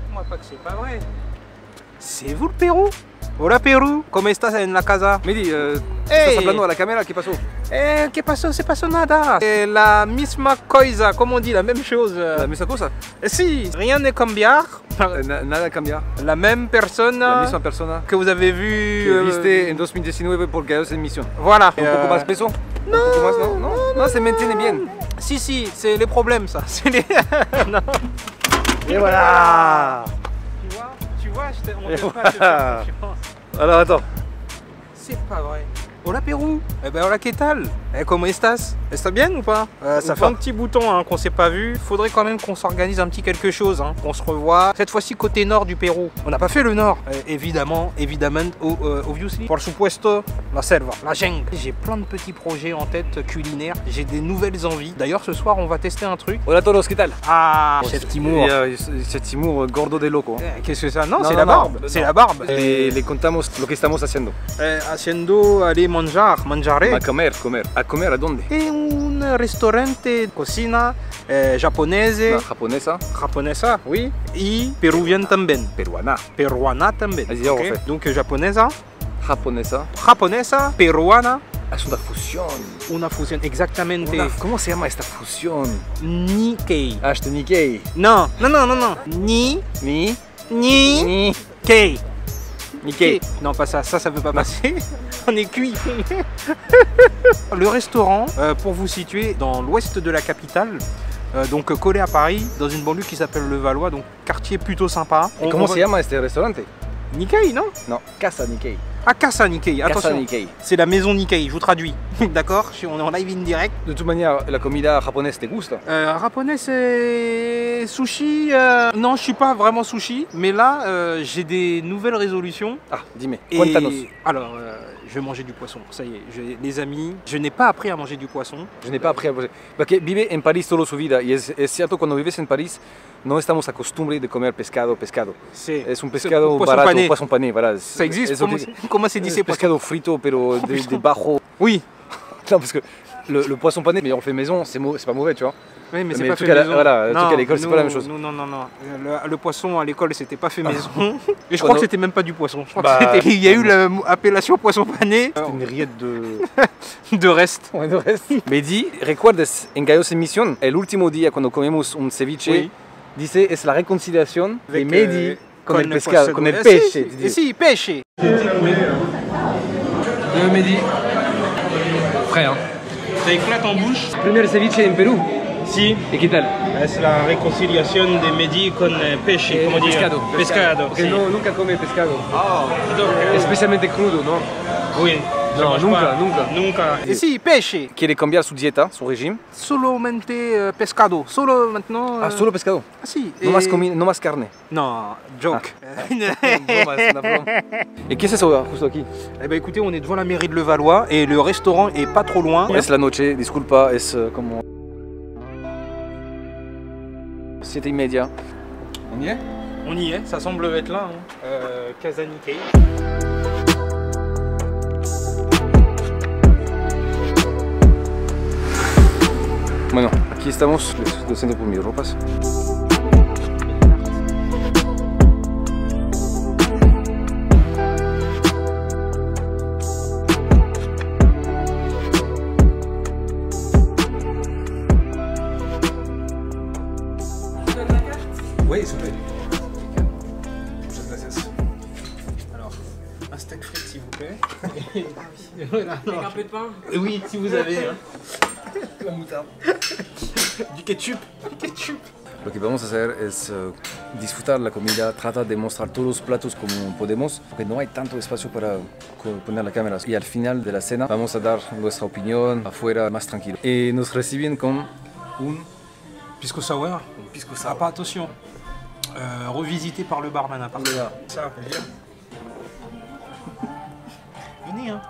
dites-moi pas que c'est pas vrai. C'est vous le Pérou? Hola Pérou, ¿cómo estás en la casa? Mehdi, Hey. estás hablando a la cámara, ¿qué pasó? ¿Qué pasó? Se pasó nada. La misma cosa, comme on dit, la même chose. La misma cosa. Si, rien ne cambiar. Nada cambia. La même personne La misma persona que vous avez vu. que viste en 2019 por Gallos en Misión. Voilà. Un poco más peso. No, un poco más, ¿no? No, se mantiene bien. Si, si, c'est les problèmes, ça. C'est les... non. Et voilà. Tu vois, on Et peut pas te faire confiance. Alors attends. C'est pas vrai. Hola Pérou. Eh ben hola, ¿qué tal? Comment estás? Está bien ou pas? Ça fait un petit bouton hein, qu'on s'est pas vu. Faudrait quand même qu'on s'organise un petit quelque chose, hein, qu'on se revoie. Cette fois-ci côté nord du Pérou. On n'a pas fait le nord. Évidemment, obviously. Por supuesto, la selva, la jungle. J'ai plein de petits projets en tête culinaires. J'ai des nouvelles envies. D'ailleurs, ce soir, on va tester un truc. Hola a todos, ¿qué tal? Ah, chef Timur. Chef Timur, gordo de loco. Qu'est-ce que c'est ça? Non, c'est la barbe. C'est la barbe. Le contamos lo que estamos haciendo. Haciendo aller mangiare. A comer. ¿A comer a dónde? È un ristorante cocina japonese. La japonesa. Japonesa, oui. Et péruvienne también. Peruana. Peruana también. Vas-y, on refait. Donc japonesa. Japonesa. Japonesa, peruana. Es una fusión. Una fusión, exactamente. ¿Cómo se llama esta fusión? Nikkei. Ah, je te niquei. Non. Ni. Kei. Nikkei. Non, pas ça, ça veut pas passer. On est cuit. Le restaurant, pour vous situer, dans l'ouest de la capitale, donc collé à Paris, dans une banlieue qui s'appelle Le Valois, donc quartier plutôt sympa. ¿Cómo se llama este restaurante? Nikkei, non? Non, Casa Nikkei. Ah, Casa Nikkei, Casa attention. Nikkei. C'est la maison Nikkei, je vous traduis. D'accord? On est en live in direct. De toute manière, la comida japonaise te gusta? Japonais, c'est sushi. Non, je suis pas vraiment sushi, mais là, j'ai des nouvelles résolutions. Ah, dime, cuéntanos. Alors, je vais manger du poisson. Ça y est, les amis, je n'ai pas appris à manger du poisson. Je n'ai pas appris a manger. Porque vive en París toda su vida y es cierto, cuando vives en París no estamos acostumbrados de comer pescado. Es un pescado barato, poisson pané, voilà. Ça existe? Comment c'est dit ces pescado frito, pero de bajo. Oui. Non, parce que le poisson pané, mais on le fait maison, c'est pas mauvais, tu vois. Oui, mais c'est pas fait maison. Voilà, le non, truc à l'école, c'est pas la même chose. Non. Le poisson à l'école, c'était pas fait maison. Et je crois que c'était même pas du poisson. Je crois que il y a eu l'appellation poisson pané. C'était une rillette de... de reste. Ouais, de reste. Mehdi, ¿recuerdas en Gallos en Misión, el último día cuando comemos un ceviche, oui. dice, es la reconciliación de Mehdi con el pescado, con el pêche. pêche. Si, pêche. Mehdi. Frais, hein. Ça éclate en bouche. Primer ceviche en Perú. Si. ¿Y qué tal? Es la reconciliación de Mehdi con pêche. ¿Cómo dire? Pescado. Porque no, nunca come pescado. Oh, Especialmente crudo, ¿no? Oui. No, nunca. Et si, pêche. Quiere cambiar su dieta, su régimen. Solamente pescado. Solo maintenant. Ah, solo pescado. Ah, si. No más carne. Non, joke. Es una broma. ¿Y qué es eso justo aquí? Eh ben écoutez, on est devant la mairie de Levallois et le restaurant est pas trop loin. Es la noche, disculpa, es como 7:30. On y est? On y est, ça semble être là. Hein. Casa Nikkei. Bueno, aquí estamos, les estoy haciendo por mis ropas. Oui, s'il vous plaît. Muchas gracias. Alors, un steak frites s'il vous plaît. Voilà. Avec un peu de pain. Oui, si vous avez. Hein. La moutarde. Du ketchup. Lo que vamos a hacer es disfrutar la comida, trata de mostrar todos los platos como podemos, porque no hay tanto espacio para poner la cámara. Y al final de la cena vamos a dar nuestra opinión afuera más tranquilo. Y nos reciben con un Pisco sour. un pisco Ah, sour. pas attention. Revisité par le barman à part. Là. Ça, viens. Venez, hein.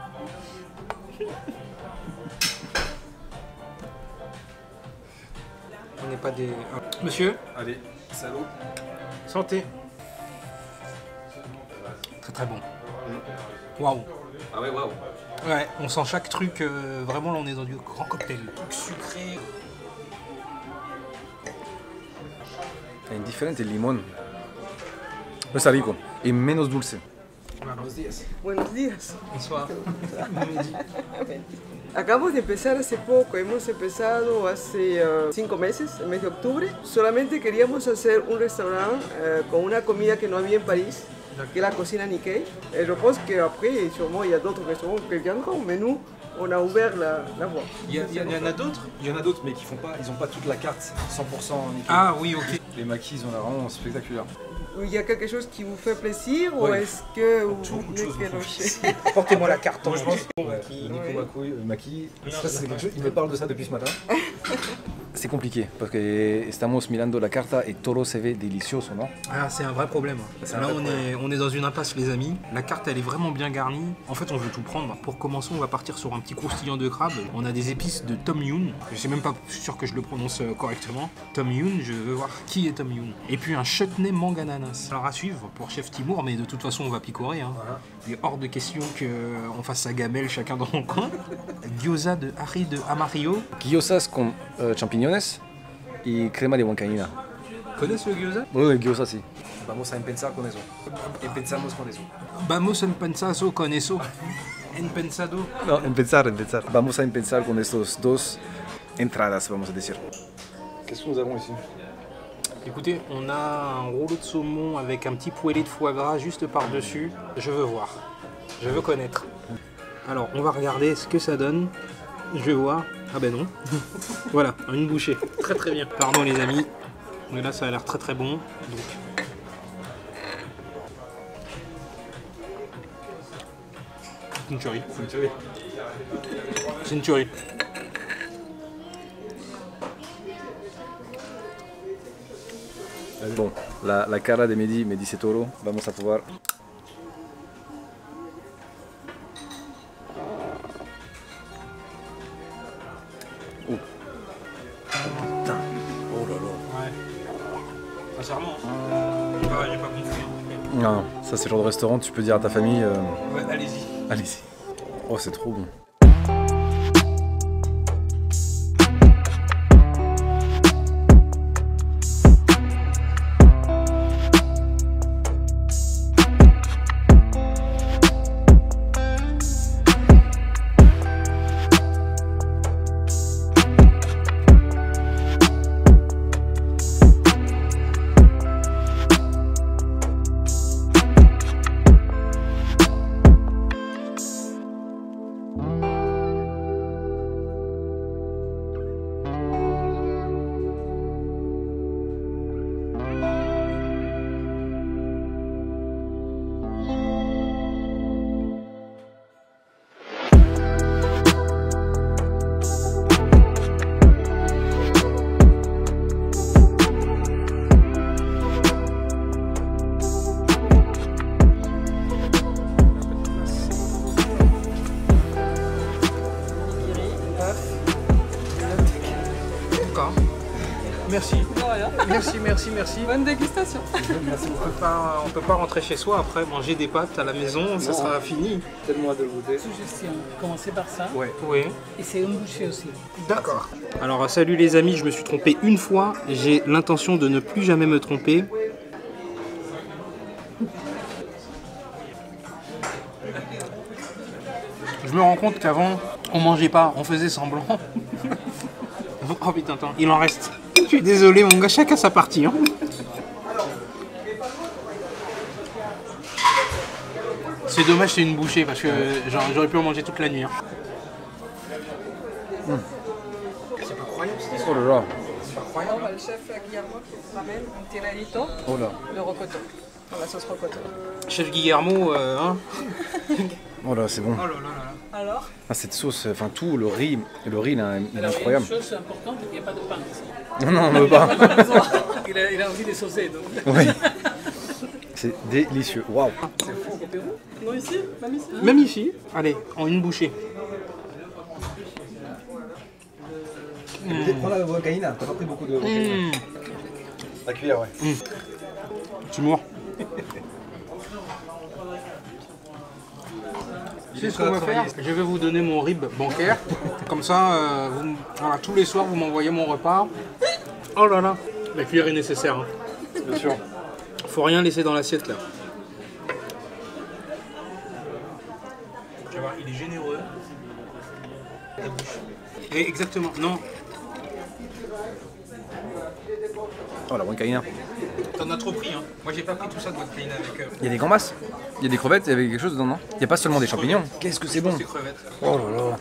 On n'est pas des... Monsieur, Allez, salut. santé. Très très bon. Waouh. Ah ouais, waouh. Ouais, on sent chaque truc, vraiment là on est dans du grand cocktail. Truc sucré. Es diferente el limón. Está rico. Y menos dulce. Buenos días. Buenos días. Bonsoir. Acabamos de empezar hace poco, hemos empezado hace 5 meses, el mes de octubre. Solamente queríamos hacer un restaurante con una comida que no había en Paris, qui est la cuisine Nikkei. Et je pense qu'après, sûrement, il y a d'autres restaurants qui viendront, mais nous, on a ouvert la voie. Il y en a d'autres? Il y en a d'autres, mais qui font pas, ils n'ont pas toute la carte 100% Nikkei. Ah oui, ok. Les maquis, ils ont l'air vraiment spectaculaire. Il y a quelque chose qui vous fait plaisir ou est-ce que vous voulez que Portez-moi la carte. Moi, je pense maquis, ça c'est quelque chose, il me parle de ça depuis ce matin. C'est compliqué parce que estamos mirando la carta et todo se ve delicioso, non? Ah, c'est un vrai problème. Là, on est dans une impasse, les amis. La carte, elle est vraiment bien garnie. En fait, on veut tout prendre. Pour commencer, on va partir sur un petit croustillant de crabe. On a des épices de Tom Yum. Je sais même pas sûr que je le prononce correctement. Tom Yum, je veux voir qui est Tom Yum. Et puis un chutney mangue ananas. Alors à suivre pour Chef Timur, mais de toute façon, on va picorer. Hein. Voilà. Il est hors de question qu'on fasse sa gamelle chacun dans son coin. Gyoza de Harry de Amarillo. Gyozas con champiñones y crema de huancaína. Connaissez le gyoza? Oui, el gyoza sí. Vamos a empezar con eso. Empezamos con eso. Vamos a empezar con eso. Empezado. No, empezar. Vamos a empezar con estos dos entradas, vamos a decir. Qu'est-ce que nous avons ici? Écoutez, on a un rouleau de saumon avec un petit poêlé de foie gras juste par-dessus. Je veux voir. Je veux connaître. Alors, on va regarder ce que ça donne. Je vais voir. Ah ben non. Voilà, une bouchée. Très très bien. Pardon les amis. Mais là, ça a l'air très très bon. Donc... C'est une tuerie. C'est une tuerie. Bon, la cara de Mehdi Setoro, vamos a probar. Oh. Putain. Oh là là. Ouais. Sincèrement, j'ai pas compris. Non, ça c'est le genre de restaurant, tu peux dire à ta famille. Ouais, allez-y. Allez-y. Oh, c'est trop bon. Merci. Bonne dégustation. On peut pas rentrer chez soi après manger des pâtes à la maison, ça sera fini. Tellement hâte de le goûter. Suggestion, commencez par ça. Ouais. Oui. Et c'est une bouchée aussi. D'accord. Alors salut les amis, je me suis trompé une fois. J'ai l'intention de ne plus jamais me tromper. Je me rends compte qu'avant, on mangeait pas, on faisait semblant. Oh putain, attends, il en reste. Je suis désolé mon gars, chacun sa partie. Hein. C'est dommage, c'est une bouchée parce que j'aurais pu en manger toute la nuit. Hein. C'est pas croyable cette histoire. Oh là là. C'est pas croyable. Le chef Guillermo qui nous ramène un tiralito Oh là. de rocoto, dans la sauce rocoto. Chef Guillermo, hein. Oh là, c'est bon. Oh là là là. Alors, Ah, cette sauce, enfin tout, le riz il est incroyable. Une chose importante, il n'y a pas de pain ici. Non, on ne veut pas. Il a envie de saucer. Donc. Oui. C'est délicieux. Waouh. non ici, même ici. Même ici, allez, en une bouchée. Prends la huancaína, t'as pas pris beaucoup de huancaína. La cuillère, ouais. Timur. C'est ce qu'on va faire. Je vais vous donner mon RIB bancaire. Comme ça, voilà, tous les soirs, vous m'envoyez mon repas. Oh là là, la cuillère est nécessaire. Hein. Bien sûr. Faut rien laisser dans l'assiette là. Tu vas voir, il est généreux. La bouche. Et exactement, non. Oh la huancaïna. T'en as trop pris, hein. Moi j'ai pas pris tout ça de huancaïna avec. Il y a des gambas, il y a des crevettes, il y avait quelque chose dedans, non? Il n'y a pas seulement des champignons. Qu'est-ce que c'est bon? Crevettes. Oh là là.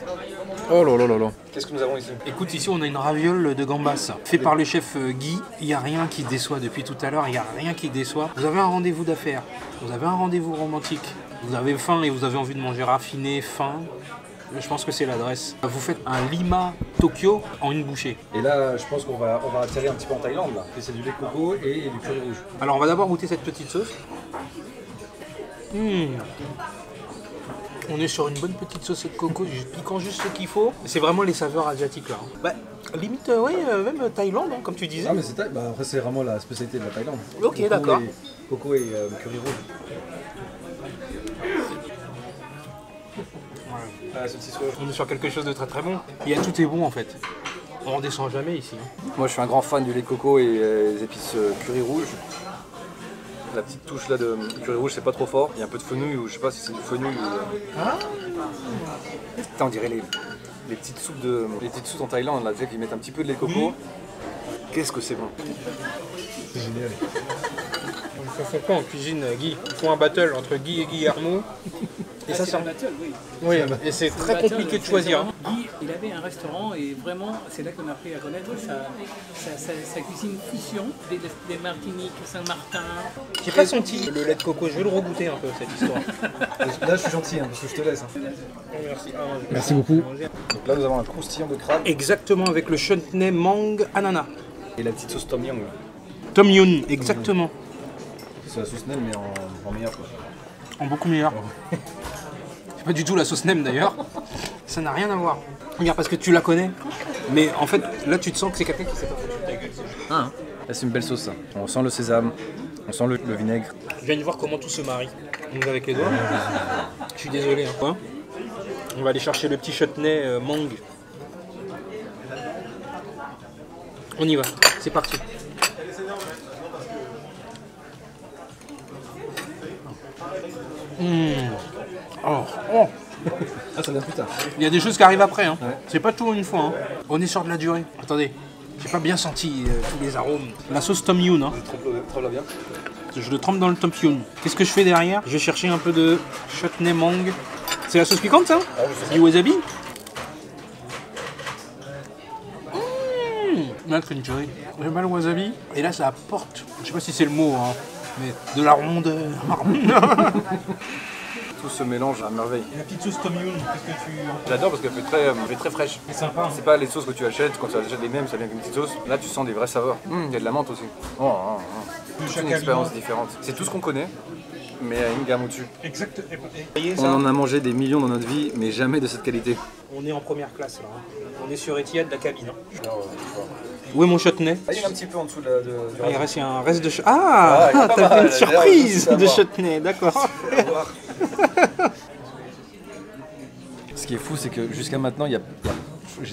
Oh là là là là. Qu'est-ce que nous avons ici? Écoute, ici on a une raviole de gambas fait par le chef Guy. Il n'y a rien qui déçoit depuis tout à l'heure, il n'y a rien qui déçoit. Vous avez un rendez-vous d'affaires, vous avez un rendez-vous romantique, vous avez faim et vous avez envie de manger raffiné, fin. Je pense que c'est l'adresse. Vous faites un Lima Tokyo en une bouchée. Et là, je pense qu'on va atterrir un petit peu en Thaïlande là. C'est du lait de coco et du curry rouge. Alors on va d'abord goûter cette petite sauce. On est sur une bonne petite sauce de coco, piquant juste ce qu'il faut. C'est vraiment les saveurs asiatiques là. Bah, limite, oui, même Thaïlande, hein, comme tu disais. Ah mais c'est bah, après c'est vraiment la spécialité de la Thaïlande. Ok, d'accord. Coco et curry rouge. Ah, ce petit soir. On est sur quelque chose de très très bon. Il y a tout est bon en fait. On redescend jamais ici. Hein. Moi je suis un grand fan du lait de coco et des épices curry rouge. La petite touche là de curry rouge c'est pas trop fort. Il y a un peu de fenouil ou je sais pas si c'est du fenouil ou... Putain, on dirait les petites soupes en Thaïlande là, tu sais, qui mettent un petit peu de lait de coco. Qu'est-ce que c'est bon. C'est génial. Ils font quoi en cuisine, Guy? Ils font un battle entre Guy et Guillermo. Et ça sort. Oui, et c'est très compliqué de choisir. Hein. Guy, il avait un restaurant et vraiment, c'est là qu'on a appris à connaître sa cuisine fusion des Martiniques, Saint-Martin. J'ai pas senti le lait de coco, je vais le regoûter un peu cette histoire. Là je suis gentil parce que je te laisse. Merci. Merci beaucoup. Donc là nous avons un croustillant de crabe. Exactement, avec le chutney mangue ananas. Et la petite sauce tom yum. Tom yum, exactement. C'est la sauce nem mais en meilleur quoi. En beaucoup meilleur. C'est pas du tout la sauce nem d'ailleurs. Ça n'a rien à voir. Regarde, parce que tu la connais. Mais en fait, là tu te sens que c'est quelqu'un qui sait pas foutre ta gueule. Là c'est une belle sauce ça. On sent le sésame, on sent le vinaigre. Je viens de voir comment tout se marie. Donc avec les doigts. Je suis désolé. Hein. On va aller chercher le petit chutney mangue. On y va, c'est parti. Oh. Ah ça vient plus tard. Il y a des choses qui arrivent après, hein. Ouais. C'est pas tout en une fois. Hein. On est sur de la durée. Attendez, j'ai pas bien senti tous les arômes. La sauce tom yum, hein. Trempe-la bien. Je le trempe dans le tom yum. Qu'est-ce que je fais derrière? Je vais chercher un peu de chutney mangue. C'est la sauce piquante ça? Du wasabi? Là, c'est une curry. J'aime pas le wasabi. Et là, ça apporte, je sais pas si c'est le mot, hein, mais de la rondeur. Tout se mélange à merveille. Et la petite sauce tom yum, qu'est-ce que tu... J'adore parce qu'elle fait très fraîche. C'est sympa. C'est pas les sauces que tu achètes, quand tu achètes les mêmes, ça vient avec une petite sauce. Là, tu sens des vraies saveurs. Il y a de la menthe aussi. C'est une expérience différente. C'est tout ce qu'on connaît, mais à une gamme au-dessus. Exact. On en a mangé des millions dans notre vie, mais jamais de cette qualité. On est en première classe là. On est sur Etihad, la cabine. Où est mon chutney? Il y a un petit peu en dessous du il reste un reste de chutney. Ah, t'as fait une surprise de chutney, d'accord. Ce qui est fou, c'est que jusqu'à maintenant, je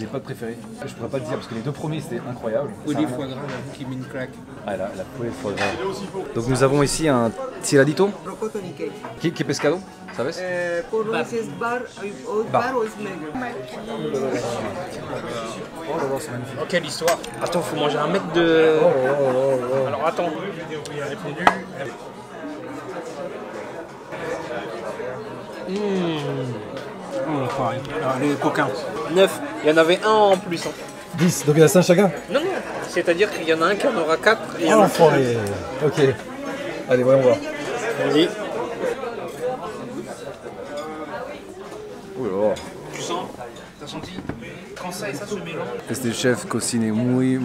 n'ai pas de préféré. Je pourrais pas te dire parce que les deux premiers c'était incroyable. Poulet foie gras, qui met une claque. Ah, la poulet foie gras. Donc nous avons ici un tiradito. Rocoto Nikkei. ¿Qué pescado? ¿Sabes? ¿Conoces bar o es negro? Oh là là, c'est magnifique. Oh, quelle histoire. Attends, faut manger un mec de... Alors attends, il a répondu. Pareil. Alors, les coquins. 9. Il y en avait un en plus. Hein. 10, donc il y en a 5 chacun? Non, non. C'est-à-dire qu'il y en a un qui en aura 4. Et Ah, l'enfoiré. Ok. Allez, voyons voir. Vas-y. Oh là là. Tu sens? T'as senti? Quand ça et ça se mélange. Este chef cocine muy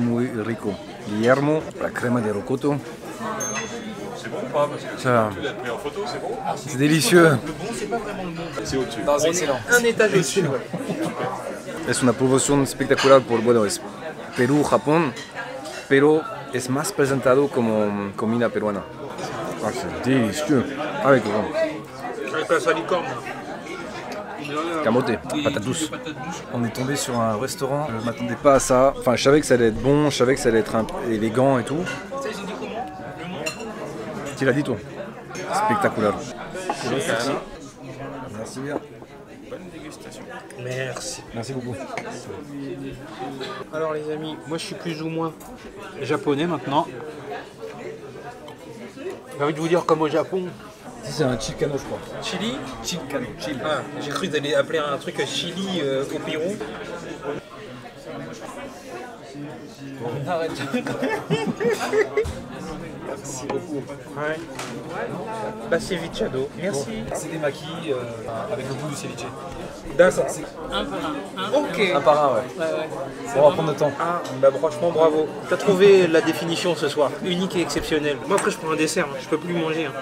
rico. Guillermo, la crema de rocoto. C'est bon ou pas? Ça, Tu l'as pris en photo, c'est bon? c'est délicieux. Le bon, c'est pas vraiment le bon. C'est au-dessus. Non, c'est excellent. Un étage au-dessus. Es una promoción espectacular por, bueno, es Perú, Japón, pero es más presentado como comida peruana. Ah, c'est délicieux. Avec Avec la salicorne. camote, patate douce. On est tombé sur un restaurant, je m'attendais pas à ça. Enfin, je savais que ça allait être bon, je savais que ça allait être élégant et tout. Ça, ils ont dit comment? Le nom? Tu l'as dit toi. Spectaculaire. Merci bien. Bonne dégustation. Merci. Merci beaucoup. Alors les amis, moi je suis plus ou moins japonais maintenant. J'ai envie de vous dire comme au Japon. C'est un chilcano, je crois. Chili. Chilcano, chili. Ah, j'ai cru d'aller appeler un truc chili au Pérou. On arrête. Merci beaucoup. Ouais. Bah cevichado. Merci. C'est des maquis avec le goût du ceviche. D'accord. Un par un. Ok. Un par un, ouais. Ouais. On va prendre le temps. Ah, bah franchement bravo. T'as trouvé la définition ce soir. Unique et exceptionnelle. Moi après je prends un dessert, hein. Je peux plus manger. Hein.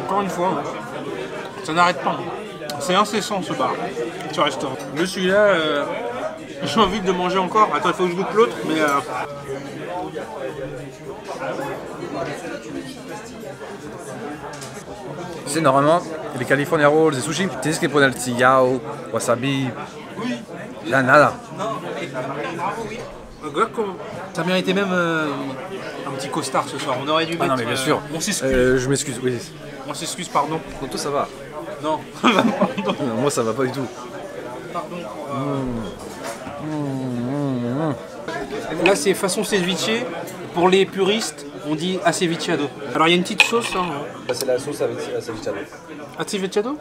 Encore une fois, hein. Ça n'arrête pas. Hein. C'est incessant ce bar, ce restaurant. Le celui-là, j'ai envie de manger encore. Attends, il faut que je goûte l'autre, mais... Tu sais, normalement, les California Rolls, les sushis, tienes que poner sillao, wasabi. Là, nada. Ça méritait même un petit costard ce soir. On aurait dû mettre... Ah non, mais bien sûr. On s'excuse. Je m'excuse, oui. On s'excuse, pardon. Pour toi, ça va. Non, pardon. Non, moi, ça va pas du tout. Pardon. Là, c'est façon ceviche. Pour les puristes, on dit acevichado. Alors, il y a une petite sauce. Hein. C'est la sauce avec la cevichado. Acevichado.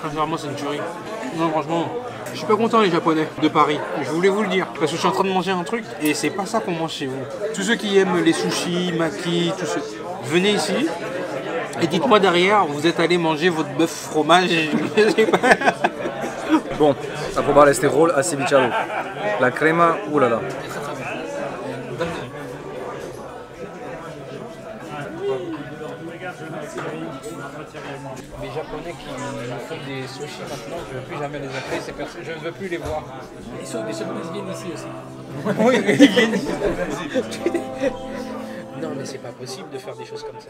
Sincèrement, c'est une tuerie. Non, franchement, je suis pas content les Japonais de Paris. Je voulais vous le dire parce que je suis en train de manger un truc et c'est pas ça qu'on mange chez vous. Tous ceux qui aiment les sushis, maki, tous ceux, venez ici et dites-moi derrière, vous êtes allé manger votre bœuf fromage. Bon, a probar este roll acevichado. La crema, oulala. Les Japonais qui font des sushis maintenant, je ne veux plus jamais les appeler, ces personnes, je ne veux plus les voir. Les Japonais viennent ici aussi. Oui, ils viennent. Non, mais c'est pas possible de faire des choses comme ça.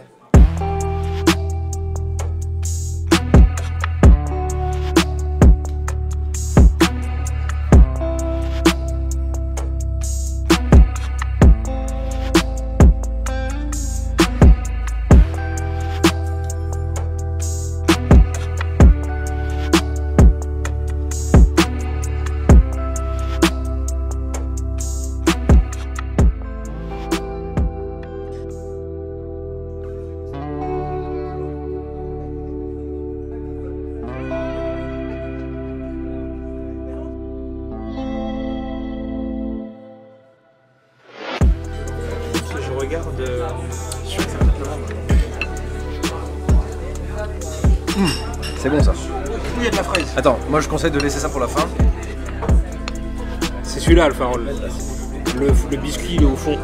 Regarde sur C'est bon ça. il y a de la fraise. Attends, moi je conseille de laisser ça pour la fin. C'est celui-là le farol. Le biscuit il est au fond.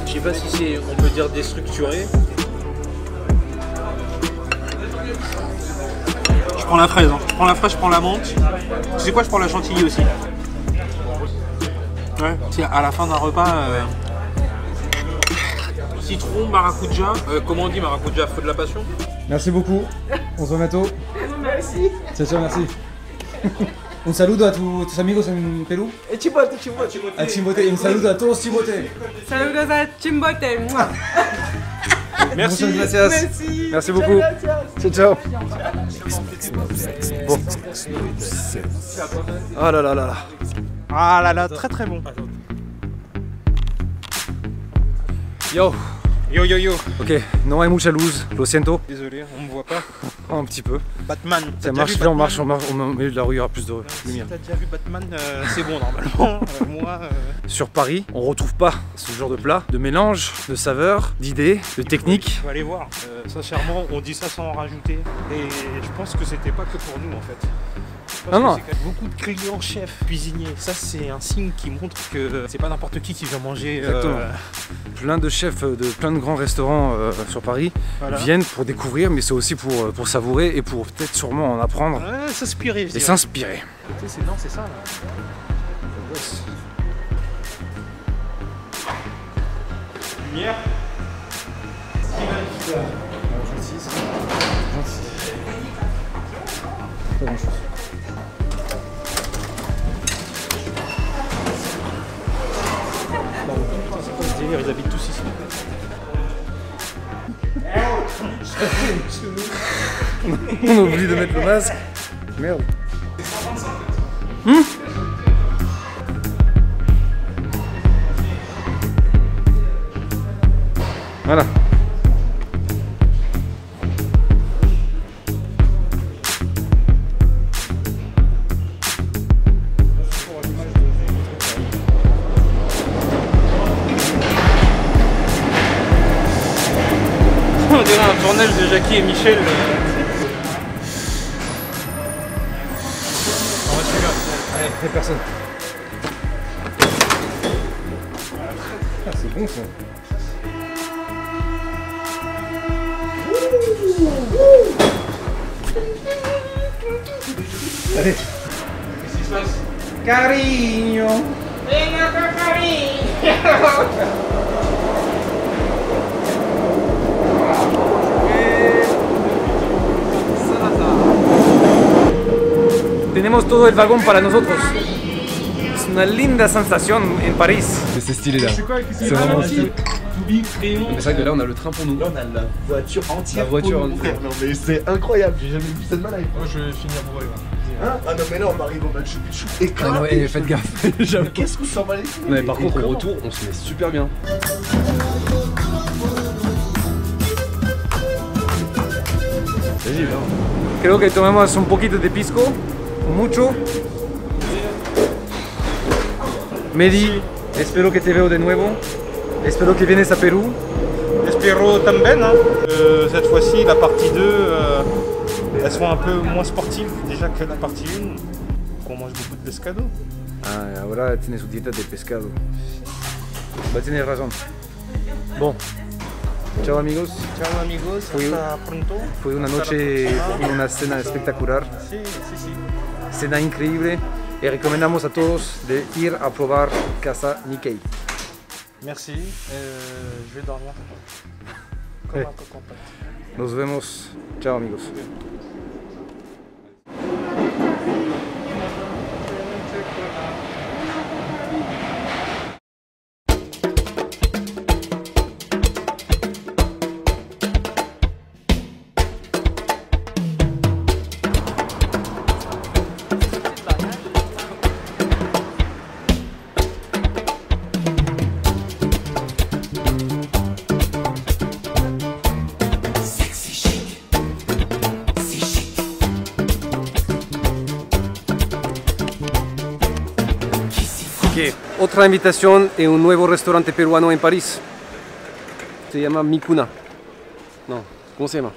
Je sais pas si c'est, on peut dire déstructuré. Je prends la fraise, hein. Je prends la fraise, je prends la menthe. Tu sais quoi, je prends la chantilly aussi. Ouais, c'est à la fin d'un repas. Citron, maracuja. Comment on dit maracuja? Feu de la passion. Merci beaucoup. On se voit bientôt. Merci. Ciao, ciao, merci. Un saludo a tus amigos en Perú. Chimbote, chimbote. A Chimbote. Un saludo a todos Chimbote. Saludos a Chimbote. Merci. Muchas gracias. Merci. Merci beaucoup. Ciao, ciao. Bon. Oh là là là là. Ah là là, très très bon. Yo. Yo yo yo. Ok, no hay mucha luz, lo siento. Désolé, on me voit pas. Un petit peu. Batman. Ça marche, là on marche, au milieu de la rue, il y aura plus de Si lumière. t'as déjà vu Batman, c'est bon normalement. Moi. Sur Paris, on retrouve pas ce genre de plat, de mélange, de saveurs, d'idées, de techniques. Faut aller voir. Sincèrement, on dit ça sans en rajouter. Et je pense que c'était pas que pour nous en fait. Je pense Non, que non. c'est quand même beaucoup de clients, chefs, cuisiniers. Ça, c'est un signe qui montre que c'est pas n'importe qui vient manger. Exactement. Plein de chefs de plein de grands restaurants sur Paris Voilà. viennent pour découvrir, mais c'est aussi pour savourer et pour peut-être sûrement en apprendre Ouais, s'inspirer. je et dirais. s'inspirer. Non, c'est ça. Là. Lumière. Pas grand chose. délire, ils habitent tous ici. On oublie de mettre le masque. Merde. Voilà. On dirait un tournage de Jackie et Michel. On va suivre. Allez, il n'y a personne. Ah, c'est bon ça. Allez. Qu'est-ce qui se passe? Carigno. Venga con Carigno. Tenemos todo el vagón para nosotros. Es una linda sensación en París. C'est stylé là. C'est vraiment stylé. Mais c'est vrai que là on a le train pour nous. Là on a la voiture entière. La voiture pour nous, frère. Non mais c'est incroyable, j'ai jamais vu ça de ma life. Moi je vais finir bourré. Hein? Ah non mais là on arrive au Machu Picchu éclaté. Ah ouais, faites gaffe. Mais qu'est-ce qu'on s'en va les couilles? Mais par contre au retour on se met super bien. Creo que tomamos un poquito de pisco, mucho. Mehdi, espero que te veo de nuevo. Espero que vienes a Perú. Espero también, hein. Cette fois-ci, la partie 2, elle sera un peu moins sportive déjà que la partie 1. On mange beaucoup de pescado. Ah, ahora tiene su dieta de pescado. Va, tienes razón. Bon, ciao amigos. Ciao amigos, hasta pronto. Fue una noche y una cena espectacular. Sí, sí, sí. Cena increíble y recomendamos a todos de ir a probar Casa Nikkei. Merci, je vais dormir. Comme un coco. Nos vemos. Ciao amigos. Ok, otra invitación en un nuevo restaurante peruano en París. Se llama Mi Cuna. No, ¿cómo se llama?